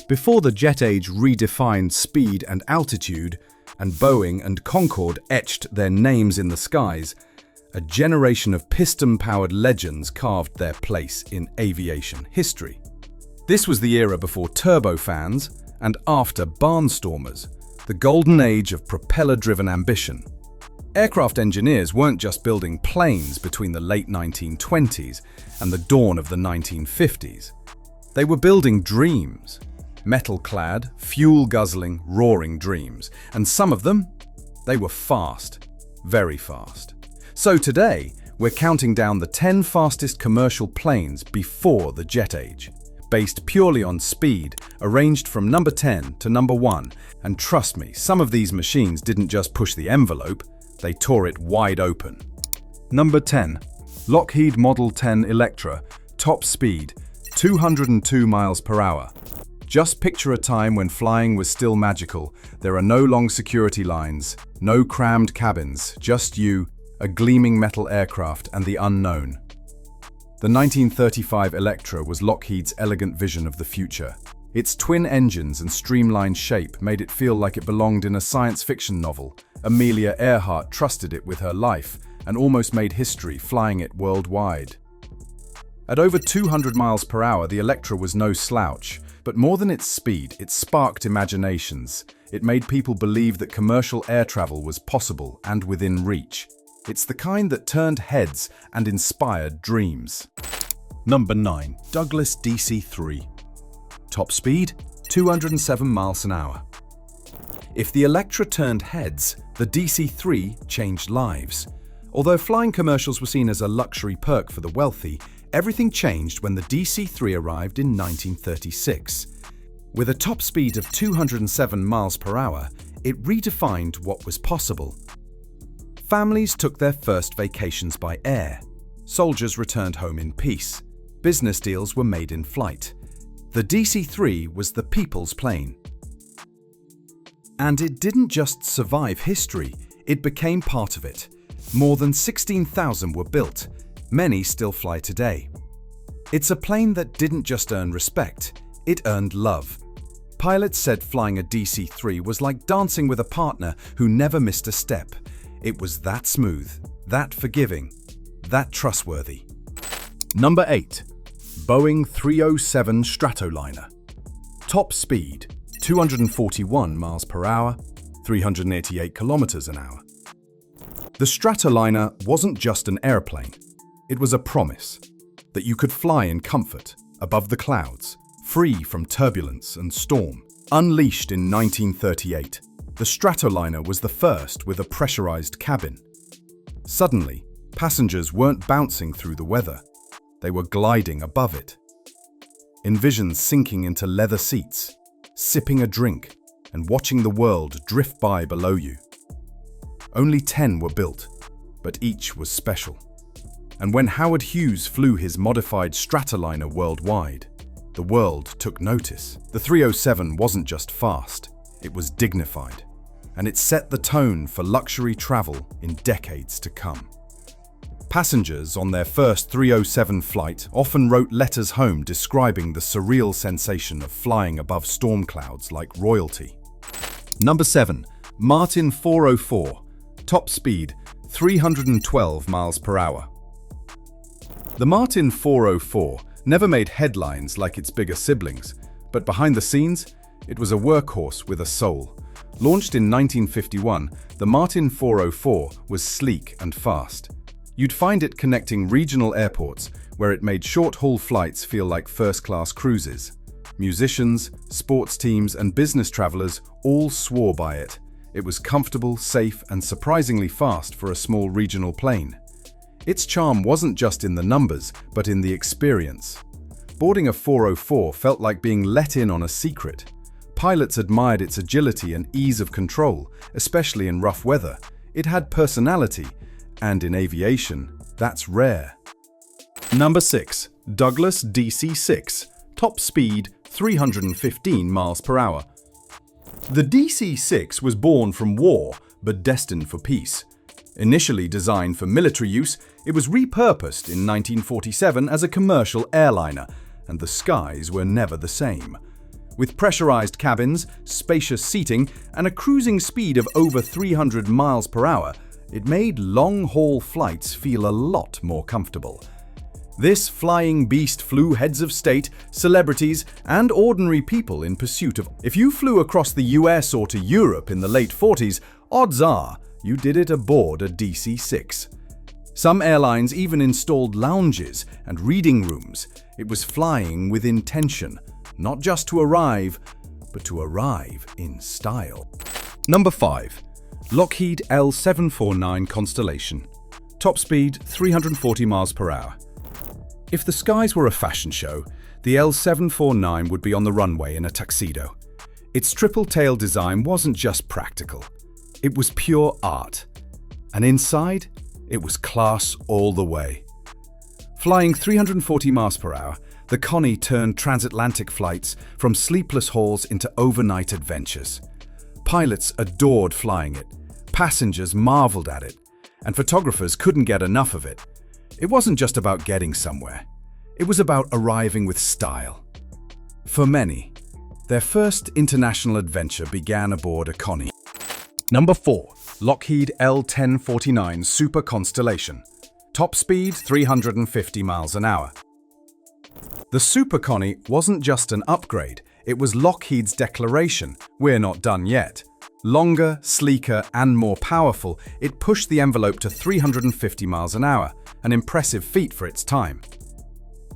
Before the jet age redefined speed and altitude, and Boeing and Concorde etched their names in the skies, a generation of piston-powered legends carved their place in aviation history. This was the era before turbofans and after barnstormers, the golden age of propeller-driven ambition. Aircraft engineers weren't just building planes between the late 1920s and the dawn of the 1950s. They were building dreams. Metal-clad, fuel-guzzling, roaring dreams. And some of them, they were fast. Very fast. So today, we're counting down the 10 fastest commercial planes before the jet age, based purely on speed, arranged from number 10 to number 1. And trust me, some of these machines didn't just push the envelope, they tore it wide open. Number 10. Lockheed Model 10 Electra, top speed, 202 miles per hour. Just picture a time when flying was still magical. There are no long security lines, no crammed cabins, just you, a gleaming metal aircraft, and the unknown. The 1935 Electra was Lockheed's elegant vision of the future. Its twin engines and streamlined shape made it feel like it belonged in a science fiction novel. Amelia Earhart trusted it with her life and almost made history flying it worldwide. At over 200 miles per hour, the Electra was no slouch, but more than its speed, it sparked imaginations. It made people believe that commercial air travel was possible and within reach. It's the kind that turned heads and inspired dreams. Number 9. Douglas DC-3. Top speed, 207 miles an hour. If the Electra turned heads, the DC-3 changed lives. Although flying commercials were seen as a luxury perk for the wealthy, everything changed when the DC-3 arrived in 1936. With a top speed of 207 miles per hour, it redefined what was possible. Families took their first vacations by air. Soldiers returned home in peace. Business deals were made in flight. The DC-3 was the people's plane. And it didn't just survive history, it became part of it. More than 16,000 were built. Many still fly today. It's a plane that didn't just earn respect, it earned love. Pilots said flying a DC-3 was like dancing with a partner who never missed a step. It was that smooth, that forgiving, that trustworthy. Number 8. Boeing 307 Stratoliner. Top speed, 241 miles per hour, 388 kilometers an hour. The Stratoliner wasn't just an airplane. It was a promise that you could fly in comfort, above the clouds, free from turbulence and storm. Unleashed in 1938, the Stratoliner was the first with a pressurized cabin. Suddenly, passengers weren't bouncing through the weather. They were gliding above it. Envision sinking into leather seats, sipping a drink, and watching the world drift by below you. Only 10 were built, but each was special. And when Howard Hughes flew his modified Stratoliner worldwide, the world took notice. The 307 wasn't just fast, it was dignified. And it set the tone for luxury travel in decades to come. Passengers on their first 307 flight often wrote letters home describing the surreal sensation of flying above storm clouds like royalty. Number 7. Martin 404. Top speed, 312 miles per hour. The Martin 404 never made headlines like its bigger siblings, but behind the scenes, it was a workhorse with a soul. Launched in 1951, the Martin 404 was sleek and fast. You'd find it connecting regional airports, where it made short-haul flights feel like first-class cruises. Musicians, sports teams, and business travelers all swore by it. It was comfortable, safe, and surprisingly fast for a small regional plane. Its charm wasn't just in the numbers, but in the experience. Boarding a 404 felt like being let in on a secret. Pilots admired its agility and ease of control, especially in rough weather. It had personality, and in aviation, that's rare. Number 6. Douglas DC-6. Top speed, 315 miles per hour. The DC-6 was born from war, but destined for peace. Initially designed for military use, it was repurposed in 1947 as a commercial airliner, and the skies were never the same. With pressurized cabins, spacious seating, and a cruising speed of over 300 miles per hour, it made long-haul flights feel a lot more comfortable. This flying beast flew heads of state, celebrities, and ordinary people in pursuit of. If you flew across the US or to Europe in the late 40s, odds are you did it aboard a DC-6. Some airlines even installed lounges and reading rooms. It was flying with intention, not just to arrive, but to arrive in style. Number 5. Lockheed L749 Constellation. Top speed 340 miles per hour. If the skies were a fashion show, the L749 would be on the runway in a tuxedo. Its triple-tail design wasn't just practical. It was pure art. And inside, it was class all the way. Flying 340 miles per hour, the Connie turned transatlantic flights from sleepless hauls into overnight adventures. Pilots adored flying it, passengers marveled at it, and photographers couldn't get enough of it. It wasn't just about getting somewhere. It was about arriving with style. For many, their first international adventure began aboard a Connie. Number 4. Lockheed L1049 Super Constellation. Top speed 350 miles an hour. The Super Connie wasn't just an upgrade, it was Lockheed's declaration, "We're not done yet." Longer, sleeker, and more powerful, it pushed the envelope to 350 miles an hour, an impressive feat for its time.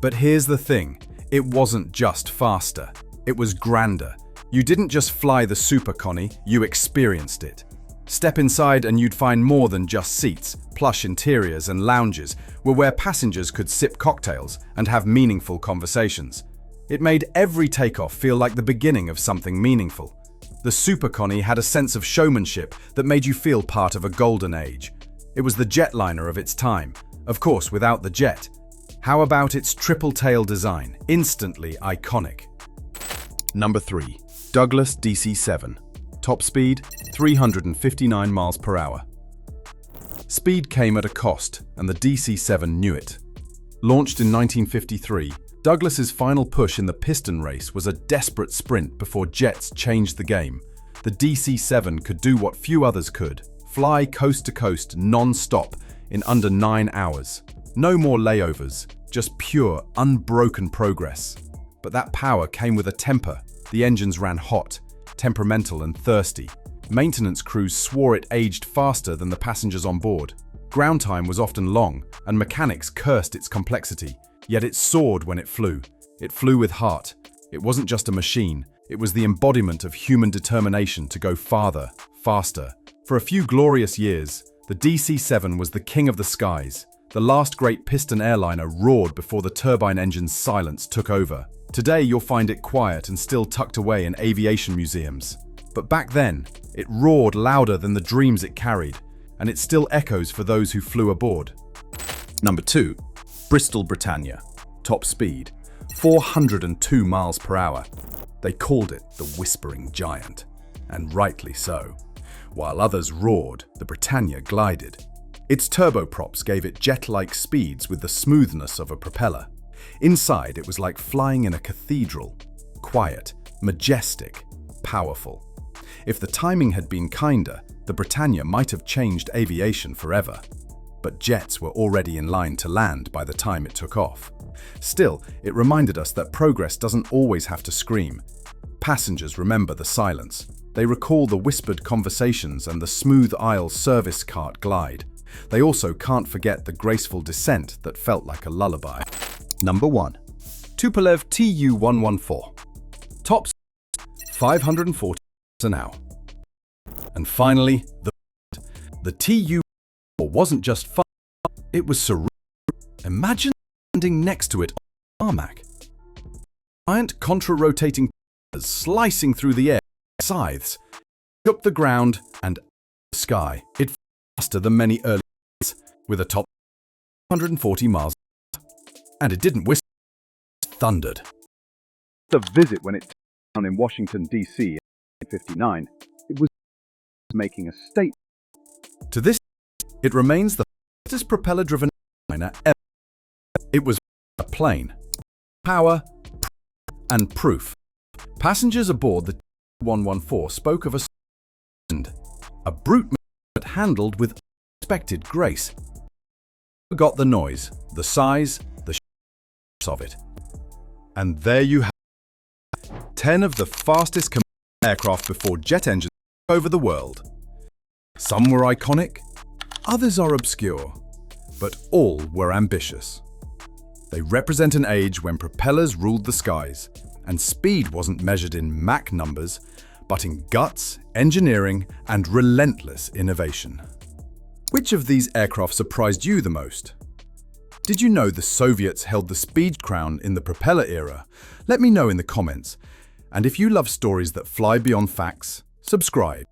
But here's the thing, it wasn't just faster, it was grander. You didn't just fly the Super Connie, you experienced it. Step inside and you'd find more than just seats. Plush interiors and lounges were where passengers could sip cocktails and have meaningful conversations. It made every takeoff feel like the beginning of something meaningful. The Super Connie had a sense of showmanship that made you feel part of a golden age. It was the jetliner of its time, of course without the jet. How about its triple-tail design? Instantly iconic. Number 3. Douglas DC-7. Top speed 359 miles per hour. Speed came at a cost, and the DC-7 knew it. Launched in 1953, Douglas's final push in the piston race was a desperate sprint before jets changed the game. The DC-7 could do what few others could, fly coast to coast non-stop in under 9 hours. No more layovers, just pure, unbroken progress. But that power came with a temper. The engines ran hot, temperamental and thirsty. Maintenance crews swore it aged faster than the passengers on board. Ground time was often long, and mechanics cursed its complexity. Yet it soared when it flew. It flew with heart. It wasn't just a machine. It was the embodiment of human determination to go farther, faster. For a few glorious years, the DC-7 was the king of the skies. The last great piston airliner roared before the turbine engine's silence took over. Today you'll find it quiet and still tucked away in aviation museums. But back then, it roared louder than the dreams it carried, and it still echoes for those who flew aboard. Number 2. Bristol Britannia. Top speed 402 miles per hour. They called it the Whispering Giant, and rightly so. While others roared, the Britannia glided. Its turboprops gave it jet-like speeds with the smoothness of a propeller. Inside, it was like flying in a cathedral. Quiet, majestic, powerful. If the timing had been kinder, the Britannia might have changed aviation forever. But jets were already in line to land by the time it took off. Still, it reminded us that progress doesn't always have to scream. Passengers remember the silence. They recall the whispered conversations and the smooth aisle service cart glide. They also can't forget the graceful descent that felt like a lullaby. Number 1. Tupolev Tu-114. Top speed 540 miles an hour. And finally, the Tu-114 wasn't just fun, it was surreal. Imagine standing next to it on tarmac. Giant contra-rotating propellers slicing through the air, scythes, up the ground and the sky. It flew faster than many early jets, with a top 140 miles. And it didn't whistle, it thundered. The visit when it touched down in Washington, D.C. in 1959, it was making a statement. To this, it remains the fastest propeller-driven airliner ever. It was a plane. Power and proof. Passengers aboard the Tu-114 spoke of a brute but handled with unexpected grace. Forgot the noise, the size, the of it. And there you have 10 of the fastest commercial aircraft before jet engines took over the world. Some were iconic, others are obscure, but all were ambitious. They represent an age when propellers ruled the skies, and speed wasn't measured in Mach numbers, but in guts, engineering, and relentless innovation. Which of these aircraft surprised you the most? Did you know the Soviets held the speed crown in the propeller era? Let me know in the comments. And if you love stories that fly beyond facts, subscribe.